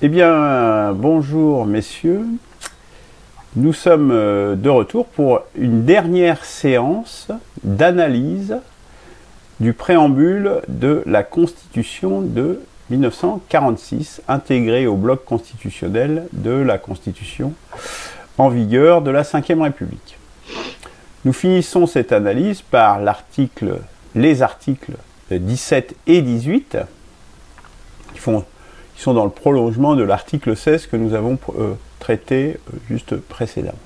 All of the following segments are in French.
Eh bien, bonjour messieurs. Nous sommes de retour pour une dernière séance d'analyse du préambule de la Constitution de 1946, intégrée au bloc constitutionnel de la Constitution en vigueur de la Ve République. Nous finissons cette analyse par les articles 17 et 18 qui sont dans le prolongement de l'article 16 que nous avons traité juste précédemment.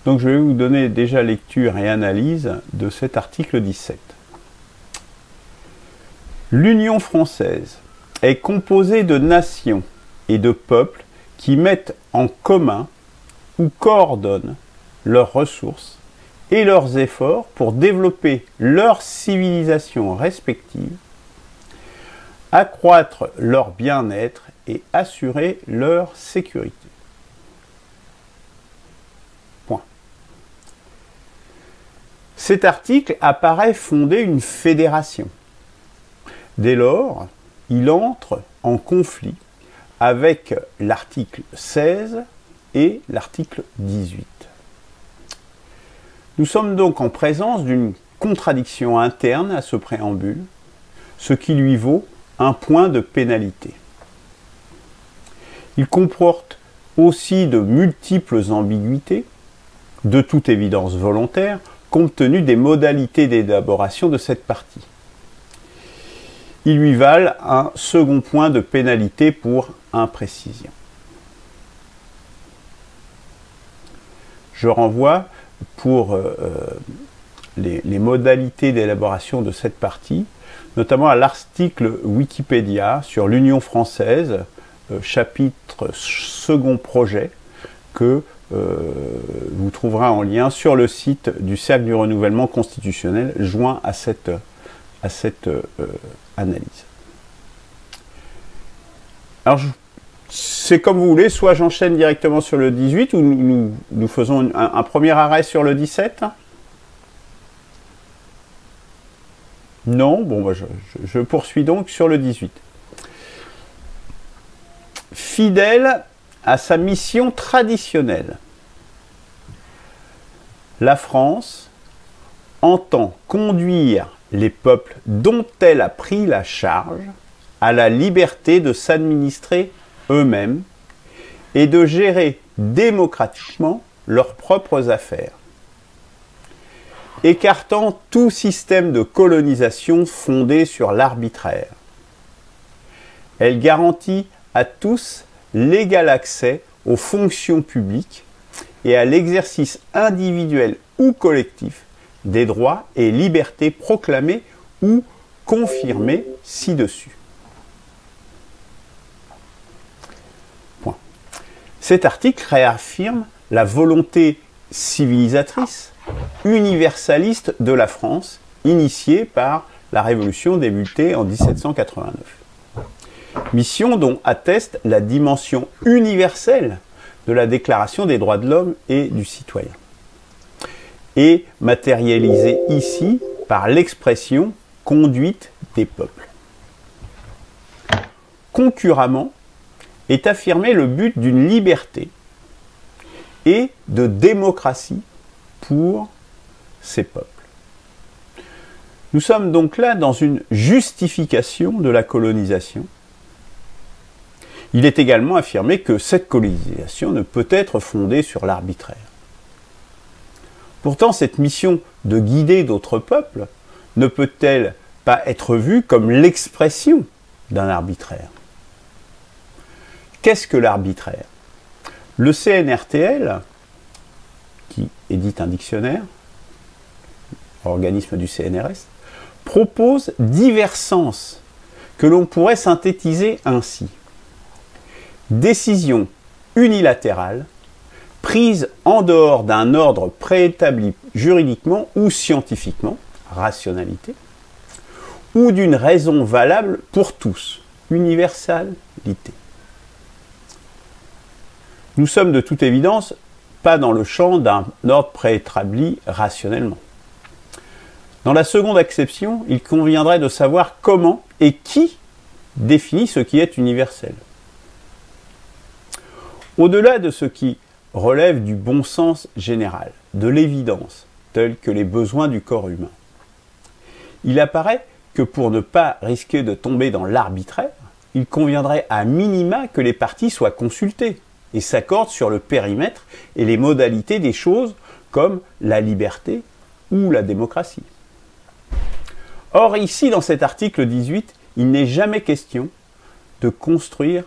Donc je vais vous donner déjà lecture et analyse de cet article 17. L'Union française est composée de nations et de peuples qui mettent en commun ou coordonnent leurs ressources et leurs efforts pour développer leurs civilisations respectives, accroître leur bien-être et assurer leur sécurité. Point. Cet article apparaît fonder une fédération. Dès lors, il entre en conflit avec l'article 16 et l'article 18. Nous sommes donc en présence d'une contradiction interne à ce préambule, ce qui lui vaut un point de pénalité. Il comporte aussi de multiples ambiguïtés, de toute évidence volontaires, compte tenu des modalités d'élaboration de cette partie. Ils lui valent un second point de pénalité pour imprécision. Je renvoie pour les modalités d'élaboration de cette partie, notamment à l'article Wikipédia sur l'Union française, chapitre second projet, que vous trouverez en lien sur le site du Cercle du renouvellement constitutionnel joint à cette analyse. Alors, c'est comme vous voulez, soit j'enchaîne directement sur le 18 ou nous faisons un premier arrêt sur le 17. Non, bon, bah je poursuis donc sur le 18. Fidèle à sa mission traditionnelle, la France entend conduire les peuples dont elle a pris la charge à la liberté de s'administrer eux-mêmes et de gérer démocratiquement leurs propres affaires, écartant tout système de colonisation fondé sur l'arbitraire. Elle garantit à tous l'égal accès aux fonctions publiques et à l'exercice individuel ou collectif des droits et libertés proclamés ou confirmés ci-dessus. Point. Cet article réaffirme la volonté civilisatrice, universaliste de la France, initiée par la Révolution débutée en 1789. Mission dont atteste la dimension universelle de la Déclaration des droits de l'homme et du citoyen, et matérialisée ici par l'expression « conduite des peuples ». Concurremment, est affirmé le but d'une liberté et de démocratie pour ces peuples. Nous sommes donc là dans une justification de la colonisation. Il est également affirmé que cette colonisation ne peut être fondée sur l'arbitraire. Pourtant, cette mission de guider d'autres peuples ne peut-elle pas être vue comme l'expression d'un arbitraire? Qu'est-ce que l'arbitraire? Le CNRTL, qui édite un dictionnaire, organisme du CNRS, propose divers sens que l'on pourrait synthétiser ainsi. Décision unilatérale, prise en dehors d'un ordre préétabli juridiquement ou scientifiquement, rationalité, ou d'une raison valable pour tous, universalité. Nous sommes de toute évidence pas dans le champ d'un ordre préétabli rationnellement. Dans la seconde acception, il conviendrait de savoir comment et qui définit ce qui est universel. Au-delà de ce qui relève du bon sens général, de l'évidence, tels que les besoins du corps humain, il apparaît que pour ne pas risquer de tomber dans l'arbitraire, il conviendrait à minima que les parties soient consultées et s'accordent sur le périmètre et les modalités des choses comme la liberté ou la démocratie. Or, ici, dans cet article 18, il n'est jamais question de construire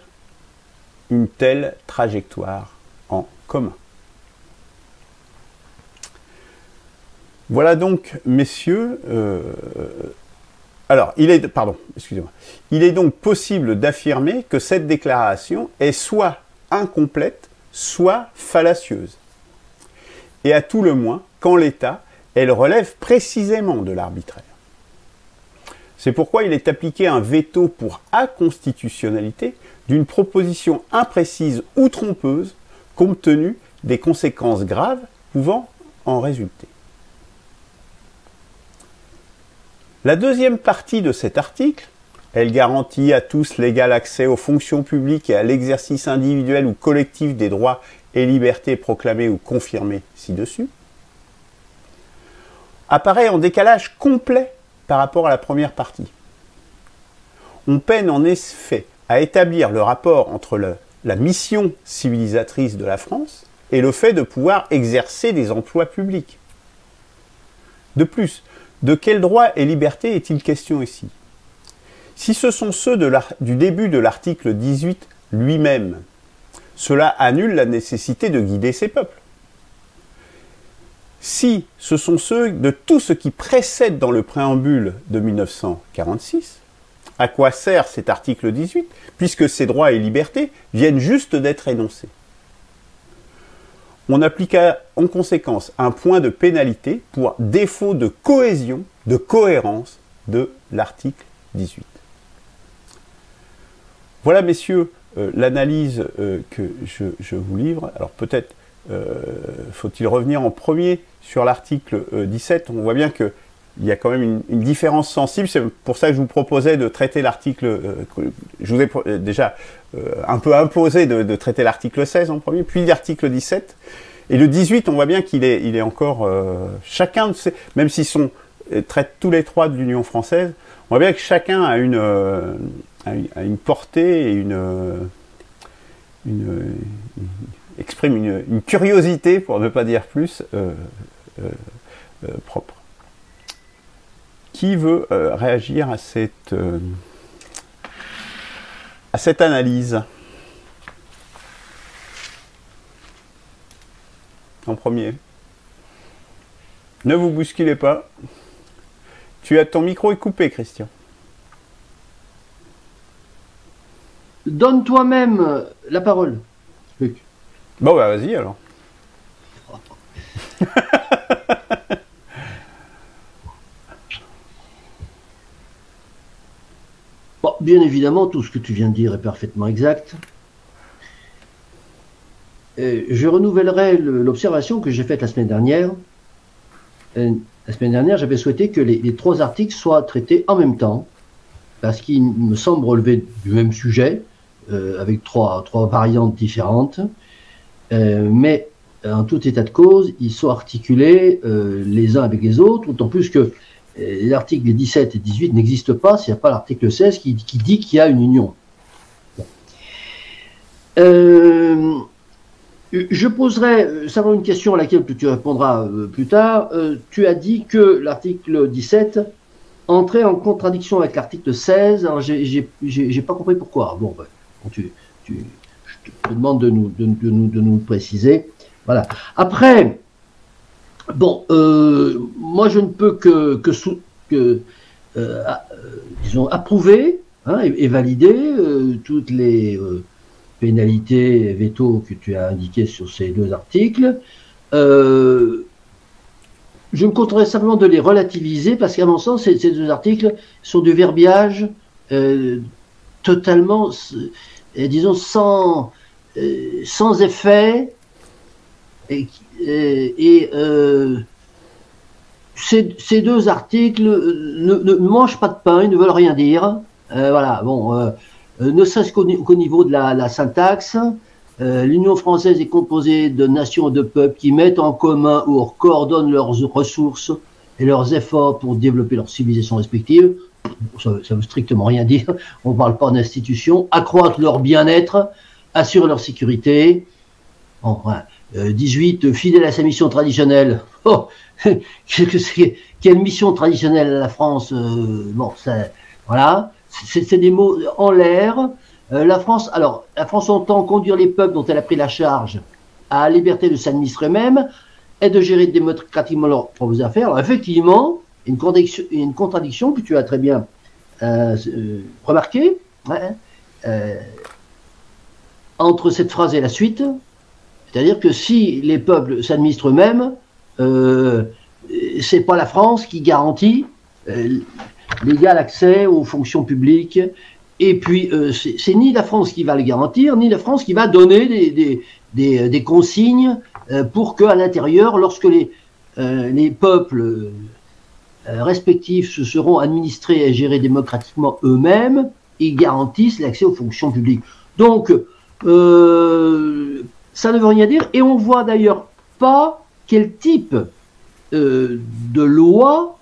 une telle trajectoire en commun. Voilà donc, messieurs, il est donc possible d'affirmer que cette déclaration est soit incomplète, soit fallacieuse. Et à tout le moins, qu'en l'état, elle relève précisément de l'arbitraire. C'est pourquoi il est appliqué un veto pour inconstitutionnalité d'une proposition imprécise ou trompeuse, compte tenu des conséquences graves pouvant en résulter. La deuxième partie de cet article, elle garantit à tous l'égal accès aux fonctions publiques et à l'exercice individuel ou collectif des droits et libertés proclamés ou confirmés ci-dessus, apparaît en décalage complet par rapport à la première partie. On peine en effet à établir le rapport entre la mission civilisatrice de la France et le fait de pouvoir exercer des emplois publics. De plus, de quels droits et libertés est-il question ici? Si ce sont ceux du début de l'article 18 lui-même, cela annule la nécessité de guider ses peuples. Si ce sont ceux de tout ce qui précède dans le préambule de 1946, à quoi sert cet article 18, puisque ces droits et libertés viennent juste d'être énoncés? On appliqua en conséquence un point de pénalité pour défaut de cohésion, de cohérence de l'article 18. Voilà, messieurs, l'analyse que je vous livre. Alors peut-être faut-il revenir en premier sur l'article 17. On voit bien qu'il y a quand même une différence sensible. C'est pour ça que je vous proposais de traiter l'article... je vous ai déjà un peu imposé de traiter l'article 16 en premier, puis l'article 17. Et le 18, on voit bien qu'il est encore... chacun de ces... Même s'ils traitent tous les trois de l'Union française, on voit bien que chacun a une portée et exprime une curiosité, pour ne pas dire plus, propre. Qui veut réagir à cette analyse en premier? Ne vous bousculez pas. Ton micro est coupé, Christian. Donne toi-même la parole. Bon, bah vas-y alors. Bon, bien évidemment, tout ce que tu viens de dire est parfaitement exact. Je renouvellerai l'observation que j'ai faite la semaine dernière. La semaine dernière, j'avais souhaité que les trois articles soient traités en même temps, parce qu'ils me semblent relever du même sujet, avec trois variantes différentes. Mais en tout état de cause, ils sont articulés les uns avec les autres, d'autant plus que les articles 17 et 18 n'existent pas s'il n'y a pas l'article 16 qui dit qu'il y a une union. Bon. Je poserai simplement une question à laquelle tu répondras plus tard. Tu as dit que l'article 17 entrait en contradiction avec l'article 16. Alors, j'ai pas compris pourquoi. Bon, je te demande de nous préciser. Voilà. Après, bon, moi je ne peux disons, approuver et valider toutes les pénalités et veto que tu as indiqué sur ces deux articles. Je me contenterai simplement de les relativiser parce qu'à mon sens, ces deux articles sont du verbiage totalement, disons, sans effet. Ces deux articles ne mangent pas de pain, ils ne veulent rien dire. Voilà, bon, ne serait-ce qu'au niveau de la syntaxe, l'Union française est composée de nations et de peuples qui mettent en commun ou coordonnent leurs ressources et leurs efforts pour développer leur civilisation respective. Ça veut strictement rien dire. On ne parle pas d'institutions. Accroître leur bien-être, assurer leur sécurité. Bon, voilà. 18, fidèle à sa mission traditionnelle. Oh, quelle mission traditionnelle à la France? Bon, voilà. C'est des mots en l'air. La France entend conduire les peuples dont elle a pris la charge à la liberté de s'administrer eux-mêmes et de gérer démocratiquement leurs propres affaires. Alors, effectivement, une contradiction que tu as très bien remarquée, entre cette phrase et la suite, c'est-à-dire que si les peuples s'administrent eux-mêmes, c'est pas la France qui garantit l'égal accès aux fonctions publiques. Et puis, c'est ni la France qui va le garantir, ni la France qui va donner des consignes pour qu'à l'intérieur, lorsque les peuples respectifs se seront administrés et gérés démocratiquement eux-mêmes, ils garantissent l'accès aux fonctions publiques. Donc, ça ne veut rien dire. Et on voit d'ailleurs pas quel type de loi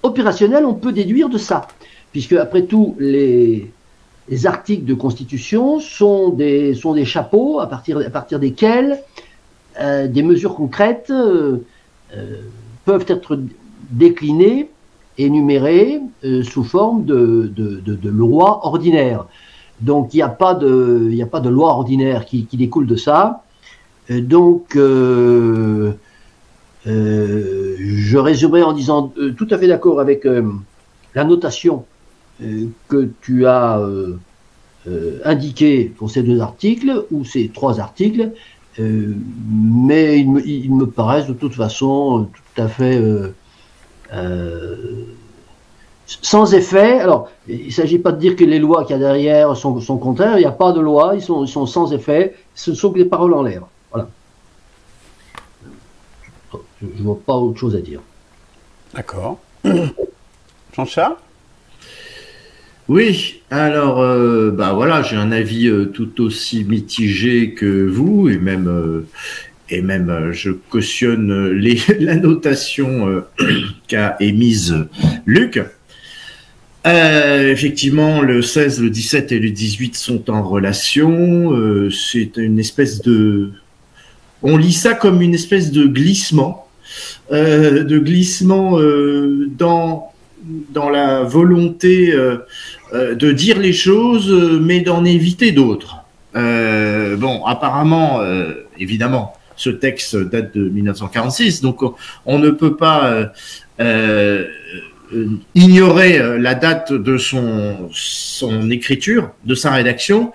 opérationnelle on peut déduire de ça. Puisque, après tout, les articles de Constitution sont des chapeaux à partir desquels des mesures concrètes peuvent être déclinées, énumérées sous forme de loi ordinaire. Donc, il n'y a pas de loi ordinaire qui découle de ça. Donc, je résumerai en disant tout à fait d'accord avec la notation que tu as indiqué pour ces deux articles, ou ces trois articles, mais ils me paraissent de toute façon tout à fait sans effet. Alors, il ne s'agit pas de dire que les lois qu'il y a derrière sont contraires, il n'y a pas de loi, ils sont sans effet, ce ne sont que des paroles en l'air. Voilà. Je ne vois pas autre chose à dire. D'accord. Jean-Charles ? Oui, alors, bah voilà, j'ai un avis tout aussi mitigé que vous, et même je cautionne la notation qu'a émise Luc. Effectivement, le 16, le 17 et le 18 sont en relation. C'est une espèce de... On lit ça comme une espèce de glissement dans la volonté de dire les choses, mais d'en éviter d'autres. Bon, apparemment, évidemment, ce texte date de 1946, donc on ne peut pas ignorer la date de son écriture, de sa rédaction,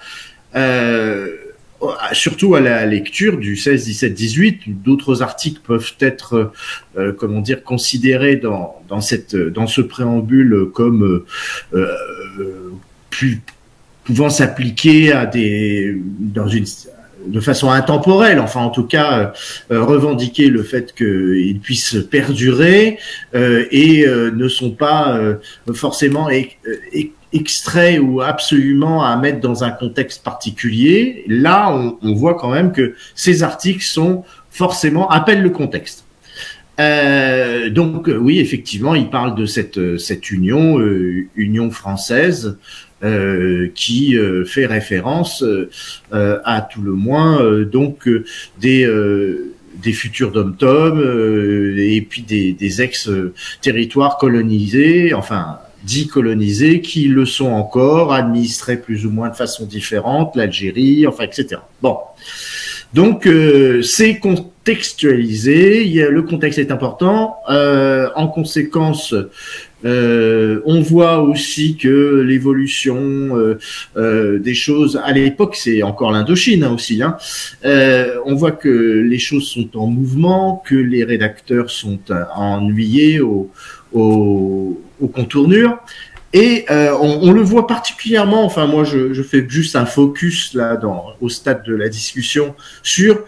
surtout à la lecture du 16, 17, 18. D'autres articles peuvent être, comment dire, considérés dans ce préambule comme pouvant s'appliquer à de façon intemporelle, enfin en tout cas revendiquer le fait qu'ils puissent perdurer et ne sont pas forcément extraits ou absolument à mettre dans un contexte particulier. Là, on voit quand même que ces articles appellent le contexte. Donc oui, effectivement, il parle de cette union française qui fait référence à tout le moins donc des futurs dom-tom et puis des ex-territoires colonisés, enfin dits colonisés, qui le sont encore, administrés plus ou moins de façon différente, l'Algérie, enfin etc. Bon. Donc, c'est contextualisé, le contexte est important. En conséquence, on voit aussi que l'évolution des choses, à l'époque, c'est encore l'Indochine aussi, hein, on voit que les choses sont en mouvement, que les rédacteurs sont ennuyés aux contournures. Et on le voit particulièrement, enfin moi je fais juste un focus là au stade de la discussion sur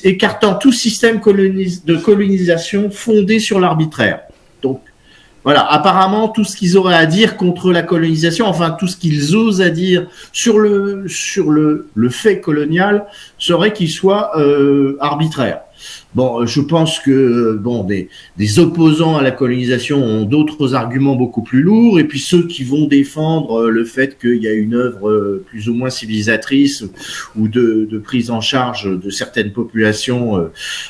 écartant tout système de colonisation fondé sur l'arbitraire. Donc Voilà, apparemment, tout ce qu'ils auraient à dire contre la colonisation, enfin, tout ce qu'ils osent à dire sur le fait colonial serait qu'il soit arbitraire. Bon, je pense que bon, des opposants à la colonisation ont d'autres arguments beaucoup plus lourds, et puis ceux qui vont défendre le fait qu'il y a une œuvre plus ou moins civilisatrice ou de prise en charge de certaines populations.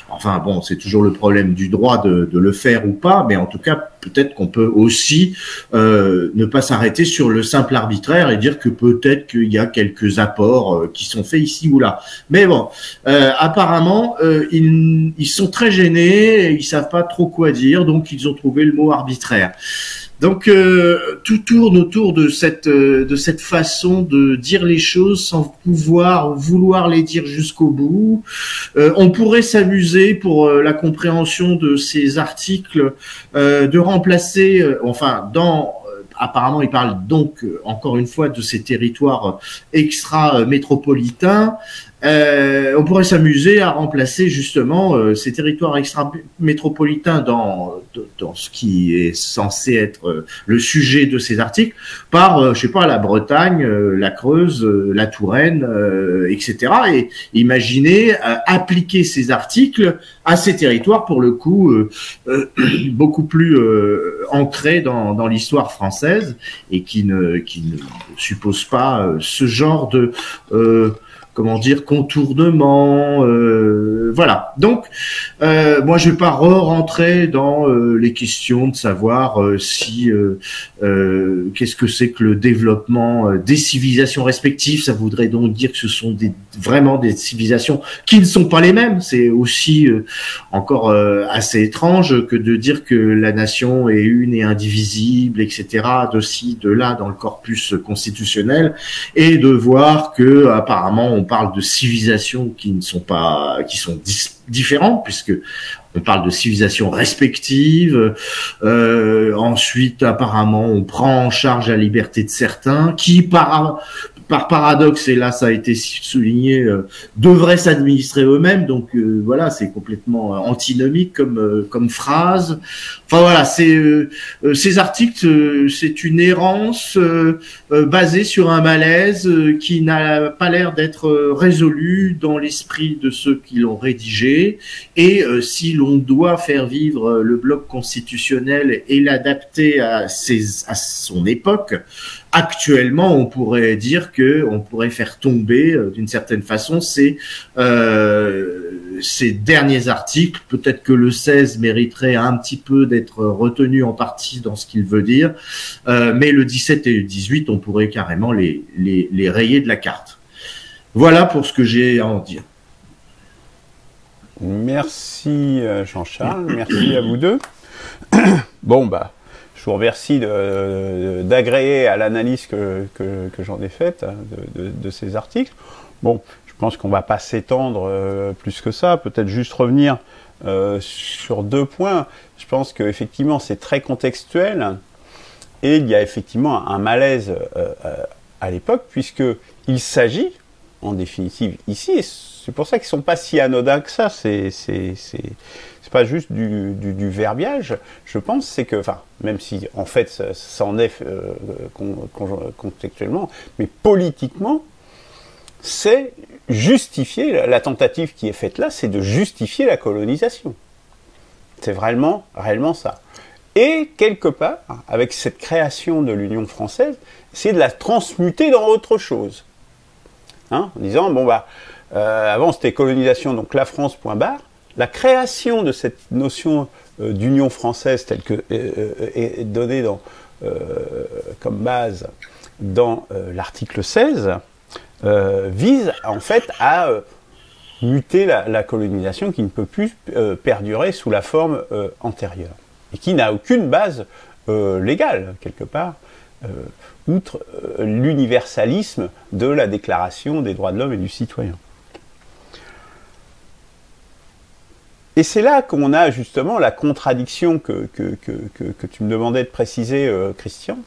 Enfin bon, c'est toujours le problème du droit de le faire ou pas, mais en tout cas, peut-être qu'on peut aussi ne pas s'arrêter sur le simple arbitraire et dire que peut-être qu'il y a quelques apports qui sont faits ici ou là. Mais bon, apparemment, ils sont très gênés, ils savent pas trop quoi dire, donc ils ont trouvé le mot arbitraire. Donc tout tourne autour de cette façon de dire les choses sans vouloir les dire jusqu'au bout. On pourrait s'amuser pour la compréhension de ces articles de remplacer, apparemment, il parle donc encore une fois de ces territoires extra-métropolitains. On pourrait s'amuser à remplacer justement ces territoires extra-métropolitains dans ce qui est censé être le sujet de ces articles par, je sais pas, la Bretagne, la Creuse, la Touraine, etc. Et imaginer appliquer ces articles à ces territoires, pour le coup, beaucoup plus ancrés dans l'histoire française et qui ne suppose pas ce genre de comment dire, contournement, voilà. Donc, moi, je vais pas rentrer dans les questions de savoir si qu'est-ce que c'est que le développement des civilisations respectives. Ça voudrait donc dire que ce sont vraiment des civilisations qui ne sont pas les mêmes. C'est aussi encore assez étrange que de dire que la nation est une et indivisible, etc. D'aussi de là dans le corpus constitutionnel, et de voir que apparemment on parle de civilisations qui sont différentes, puisque on parle de civilisations respectives. Ensuite, apparemment, on prend en charge la liberté de certains qui, par paradoxe, et là ça a été souligné, devraient s'administrer eux-mêmes. Donc voilà, c'est complètement antinomique comme phrase. Enfin voilà, ces articles, c'est une errance basée sur un malaise qui n'a pas l'air d'être résolu dans l'esprit de ceux qui l'ont rédigé. Et si l'on doit faire vivre le bloc constitutionnel et l'adapter à son époque, actuellement, on pourrait dire que on pourrait faire tomber, d'une certaine façon, ces derniers articles. Peut-être que le 16 mériterait un petit peu d'être retenu en partie dans ce qu'il veut dire, mais le 17 et le 18, on pourrait carrément les rayer de la carte. Voilà pour ce que j'ai à en dire. Merci Jean-Charles, merci à vous deux. Bon, bah, je vous remercie d'agréer à l'analyse que j'en ai faite de ces articles. Bon, je pense qu'on ne va pas s'étendre plus que ça, peut-être juste revenir sur deux points. Je pense qu'effectivement c'est très contextuel et il y a effectivement un malaise à l'époque, puisqu'il s'agit, en définitive, ici, et c'est pour ça qu'ils ne sont pas si anodins que ça, c'est pas juste du verbiage, je pense, c'est que, enfin, même si en fait ça en est contextuellement, mais politiquement, c'est justifier, la tentative qui est faite là, c'est de justifier la colonisation. C'est réellement ça. Et quelque part, avec cette création de l'Union française, c'est de la transmuter dans autre chose. Hein, en disant, bon bah, avant c'était colonisation, donc la France, point barre. La création de cette notion d'Union française telle que est donnée comme base dans l'article 16 vise en fait à muter la colonisation qui ne peut plus perdurer sous la forme antérieure et qui n'a aucune base légale quelque part, outre l'universalisme de la Déclaration des droits de l'homme et du citoyen. Et c'est là qu'on a justement la contradiction que tu me demandais de préciser, Christian,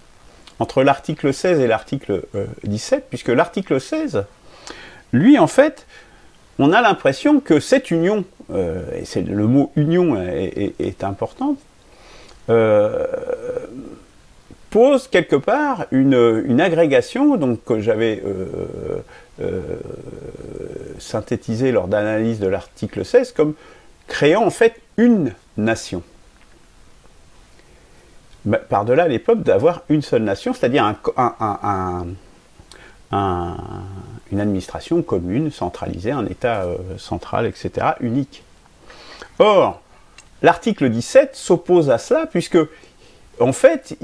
entre l'article 16 et l'article 17, puisque l'article 16, lui, en fait, on a l'impression que cette union, et le mot union est important, pose quelque part une agrégation donc, que j'avais synthétisée lors d'analyse de l'article 16 comme créant en fait une nation. Par-delà l'époque d'avoir une seule nation, c'est-à-dire une administration commune, centralisée, un État central, etc., unique. Or, l'article 17 s'oppose à cela, puisque, en fait,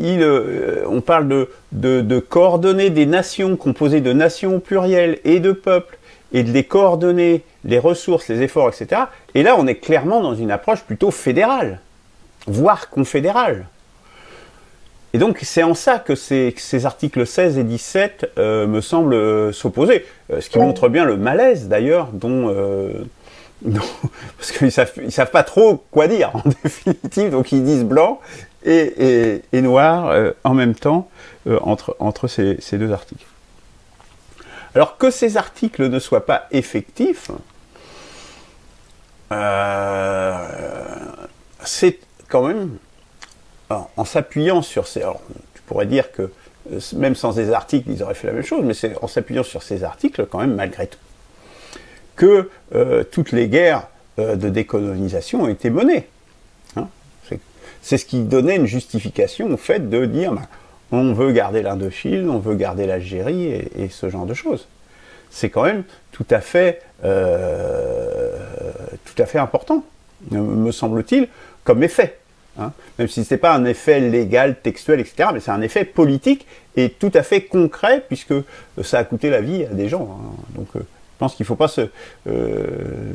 on parle de coordonner des nations composées de nations au pluriel et de peuples, et de les coordonner, les ressources, les efforts, etc. Et là, on est clairement dans une approche plutôt fédérale, voire confédérale. Et donc, c'est en ça que ces articles 16 et 17 me semblent s'opposer. Ce qui montre bien le malaise, d'ailleurs, parce qu'ils savent pas trop quoi dire, en définitive. Donc, ils disent blanc et noir en même temps entre ces deux articles. Alors, que ces articles ne soient pas effectifs, c'est quand même... Alors, en s'appuyant sur ces... Alors, tu pourrais dire que même sans ces articles, ils auraient fait la même chose, mais c'est en s'appuyant sur ces articles, quand même, malgré tout, que toutes les guerres de décolonisation ont été menées. Hein, c'est ce qui donnait une justification au fait de dire on veut garder l'Indochine, on veut garder l'Algérie et ce genre de choses. C'est quand même tout à fait important, me semble-t-il, comme effet. Hein, même si ce n'est pas un effet légal, textuel, etc., mais c'est un effet politique et tout à fait concret, puisque ça a coûté la vie à des gens. Hein. Donc je pense qu'il ne faut pas se...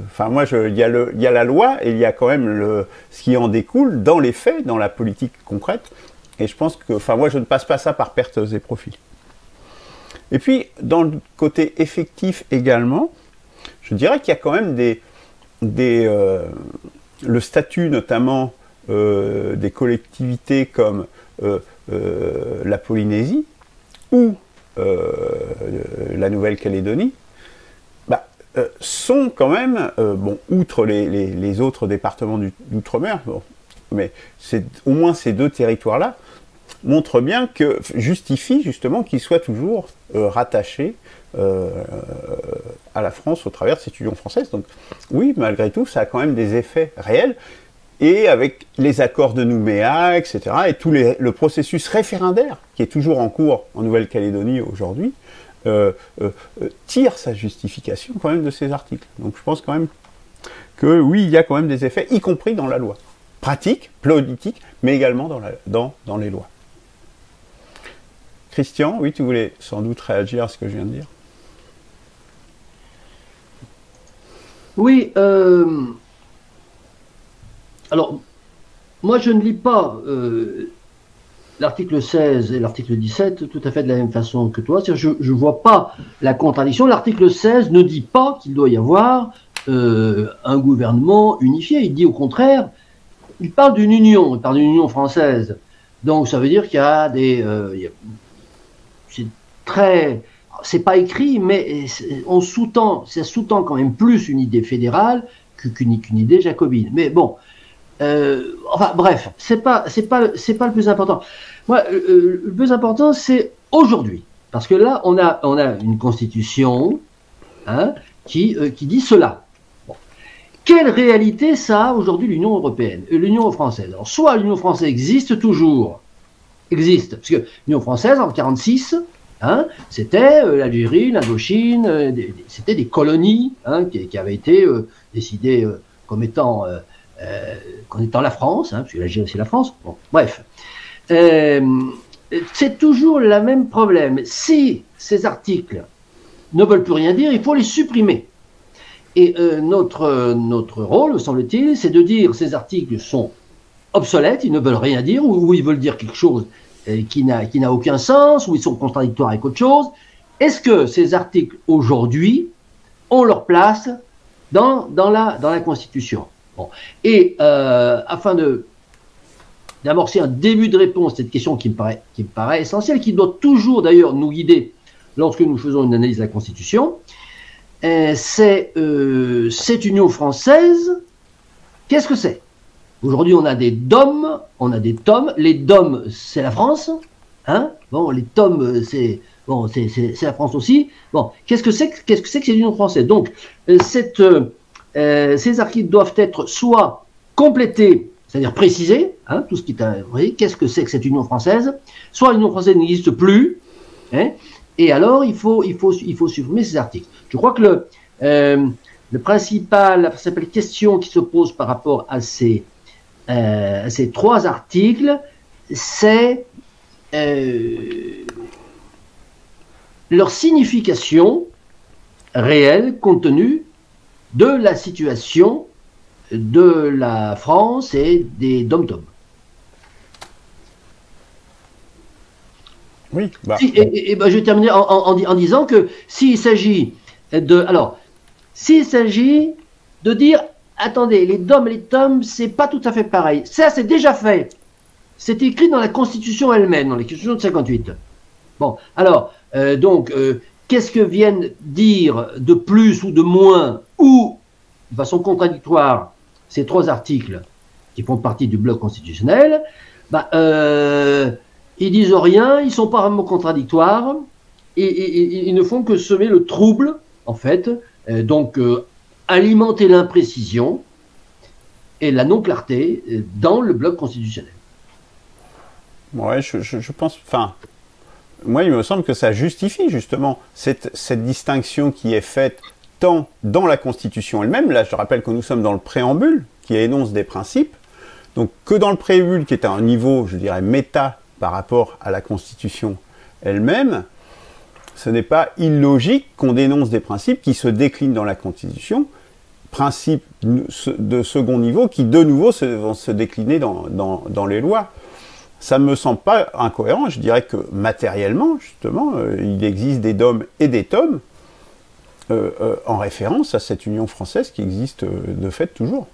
Enfin moi, il y a la loi et il y a quand même ce qui en découle dans les faits, dans la politique concrète, et je pense que... Enfin moi, je ne passe pas ça par pertes et profits. Et puis, dans le côté effectif également, je dirais qu'il y a quand même le statut notamment des collectivités comme la Polynésie ou la Nouvelle-Calédonie, sont quand même, outre les autres départements d'outre-mer, mais au moins ces deux territoires-là, montrent bien justifient justement qu'ils soient toujours rattachés à la France au travers de cette union française. Donc oui, malgré tout, ça a quand même des effets réels. Et avec les accords de Nouméa, etc., et le processus référendaire, qui est toujours en cours en Nouvelle-Calédonie aujourd'hui, tire sa justification quand même de ces articles. Donc je pense quand même que oui, il y a quand même des effets, y compris dans la loi. Pratique, politique, mais également dans les lois. Christian, oui, tu voulais sans doute réagir à ce que je viens de dire. Oui, alors, moi je ne lis pas l'article 16 et l'article 17 tout à fait de la même façon que toi. Je ne vois pas la contradiction. L'article 16 ne dit pas qu'il doit y avoir un gouvernement unifié. Il dit au contraire, il parle d'une union française. Donc ça veut dire qu'il y a c'est pas écrit, mais ça sous-tend quand même plus une idée fédérale qu'une idée jacobine. Mais bon... enfin bref, c'est pas le plus important. Moi, le plus important, c'est aujourd'hui, parce que là, on a une constitution qui dit cela. Bon. Quelle réalité ça a aujourd'hui l'Union européenne, l'Union française? Alors, soit l'Union française existe, parce que l'Union française en 1946, c'était l'Algérie, l'Indochine, c'était des colonies qui avaient été décidées comme étant la France, parce que l'Algérie c'est la France, bon, bref. C'est toujours le même problème. Si ces articles ne veulent plus rien dire, il faut les supprimer. Et notre rôle, semble-t-il, c'est de dire que ces articles sont obsolètes, ils ne veulent rien dire, ou ils veulent dire quelque chose qui n'a aucun sens, ou ils sont contradictoires avec autre chose. Est-ce que ces articles, aujourd'hui, ont leur place dans la Constitution? Bon. Et afin d'amorcer un début de réponse à cette question qui me paraît essentielle, qui doit toujours d'ailleurs nous guider lorsque nous faisons une analyse de la Constitution, c'est cette Union française, qu'est-ce que c'est? Aujourd'hui, on a des DOM, on a des TOM. Les DOM, c'est la France, Hein, bon, les tomes, c'est bon, c'est la France aussi. Bon, qu'est-ce que c'est que cette Union française? Donc, ces articles doivent être soit complétés, c'est-à-dire précisés, hein, tout ce qui est, qu'est-ce que c'est que cette Union française? Soit l'Union française n'existe plus, hein, et alors il faut supprimer ces articles. Je crois que la principale question qui se pose par rapport à ces 3 articles, c'est leur signification réelle compte tenu de la situation de la France et des dom-toms. Oui. Bah. Et je vais terminer en disant que s'il s'agit de dire, attendez, les dom et les toms, c'est pas tout à fait pareil. Ça, c'est déjà fait. C'est écrit dans la Constitution elle-même, dans la Constitution de 58. Bon, alors, qu'est-ce que viennent dire de plus ou de moins, ou de façon contradictoire, ces 3 articles qui font partie du bloc constitutionnel? Ils disent rien, ils sont pas vraiment contradictoires, et ils ne font que semer le trouble, en fait, alimenter l'imprécision et la non-clarté dans le bloc constitutionnel. Ouais, je pense, enfin, moi il me semble que ça justifie justement cette distinction qui est faite tant dans la Constitution elle-même, là je rappelle que nous sommes dans le préambule, qui énonce des principes, donc que dans le préambule qui est à un niveau, je dirais, méta par rapport à la Constitution elle-même, ce n'est pas illogique qu'on dénonce des principes qui se déclinent dans la Constitution, principes de second niveau qui de nouveau vont se décliner dans les lois. Ça ne me semble pas incohérent, je dirais que matériellement, justement, il existe des DOM et des TOM en référence à cette Union française qui existe de fait toujours.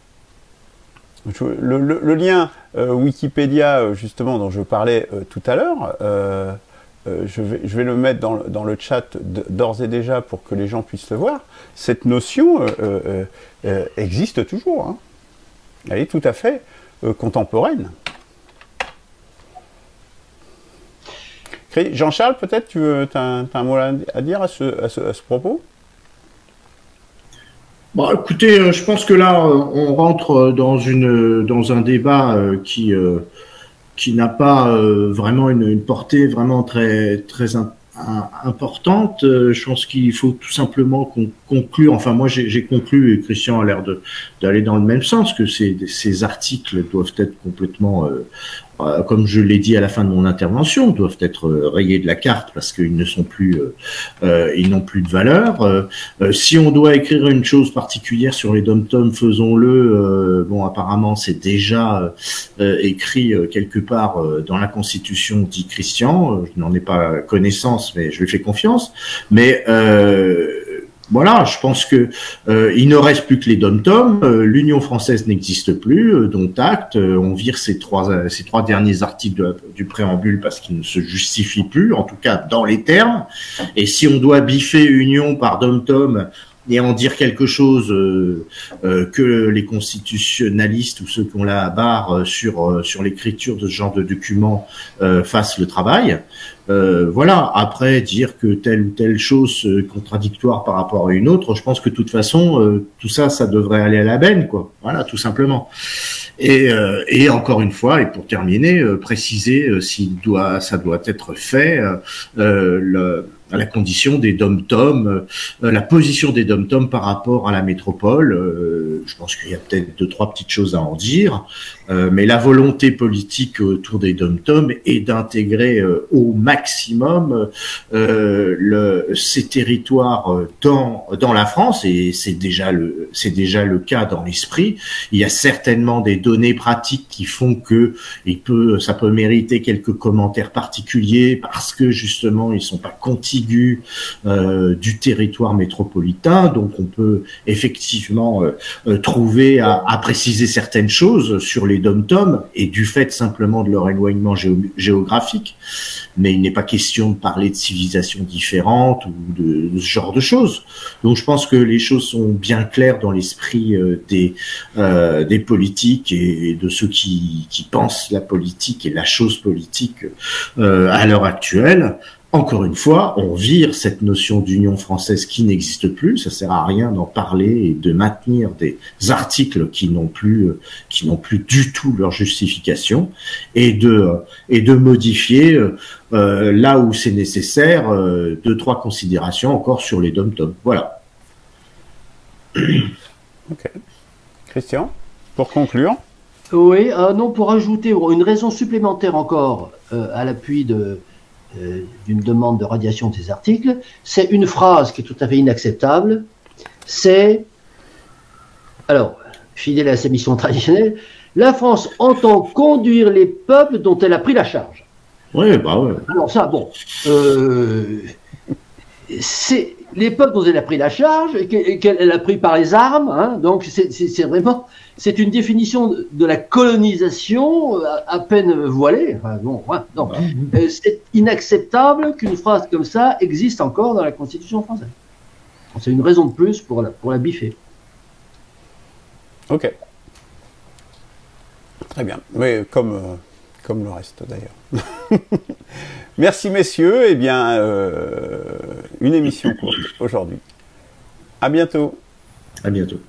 Le lien Wikipédia, justement, dont je parlais tout à l'heure, je vais le mettre dans le chat d'ores et déjà pour que les gens puissent le voir. Cette notion existe toujours. Hein. Elle est tout à fait contemporaine. Jean-Charles, peut-être tu as un mot à dire à ce propos? Bon, écoutez, je pense que là, on rentre dans un débat qui n'a pas vraiment une portée vraiment très importante. Je pense qu'il faut tout simplement conclure. Enfin, moi, j'ai conclu, et Christian a l'air d'aller dans le même sens, que ces articles doivent être complètement, comme je l'ai dit à la fin de mon intervention, doivent être rayés de la carte parce qu'ils ne sont plus, ils n'ont plus de valeur. Si on doit écrire une chose particulière sur les dom-toms, faisons-le. Bon, apparemment, c'est déjà écrit quelque part dans la Constitution, dit Christian. Je n'en ai pas connaissance, mais je lui fais confiance. Mais voilà, je pense que il ne reste plus que les dom-toms. L'Union française n'existe plus, dont acte. On vire ces trois derniers articles du préambule parce qu'ils ne se justifient plus, en tout cas dans les termes. Et si on doit biffer Union par dom-tom et en dire quelque chose que les constitutionnalistes ou ceux qui ont la barre sur l'écriture de ce genre de documents fassent le travail. Voilà. Après, dire que telle ou telle chose contradictoire par rapport à une autre, je pense que de toute façon, tout ça, ça devrait aller à la benne, quoi. Voilà, tout simplement. Et encore une fois, et pour terminer, préciser ça doit être fait, à la condition des dom-toms, la position des dom-toms par rapport à la métropole. Je pense qu'il y a peut-être 2-3 petites choses à en dire, mais la volonté politique autour des dom-toms est d'intégrer au maximum ces territoires dans la France, et c'est déjà le cas dans l'esprit. Il y a certainement des données pratiques qui font que ça peut mériter quelques commentaires particuliers parce que justement ils sont pas contigus du territoire métropolitain, donc on peut effectivement trouver à préciser certaines choses sur les dom-toms et du fait simplement de leur éloignement géographique, mais il n'est pas question de parler de civilisations différentes ou de ce genre de choses. Donc je pense que les choses sont bien claires dans l'esprit des politiques et de ceux qui pensent la politique et la chose politique à l'heure actuelle. Encore une fois, on vire cette notion d'union française qui n'existe plus. Ça sert à rien d'en parler et de maintenir des articles qui n'ont plus du tout leur justification et de modifier là où c'est nécessaire 2-3 considérations encore sur les dom-toms. Voilà. Ok. Christian, pour conclure. Oui, non, pour ajouter une raison supplémentaire encore à l'appui d'une demande de radiation de ces articles, c'est une phrase qui est tout à fait inacceptable. C'est, alors, fidèle à ses missions traditionnelles, la France entend conduire les peuples dont elle a pris la charge. Oui, bah ouais. Alors ça, bon, c'est les peuples dont elle a pris la charge et qu'elle a pris par les armes, hein, donc c'est vraiment, c'est une définition de la colonisation à peine voilée. Enfin, bon, ouais, non, c'est inacceptable qu'une phrase comme ça existe encore dans la Constitution française. C'est une raison de plus pour la biffer. Ok. Très bien. Oui, comme le reste d'ailleurs. Merci messieurs. Eh bien, une émission courte aujourd'hui. À bientôt. À bientôt.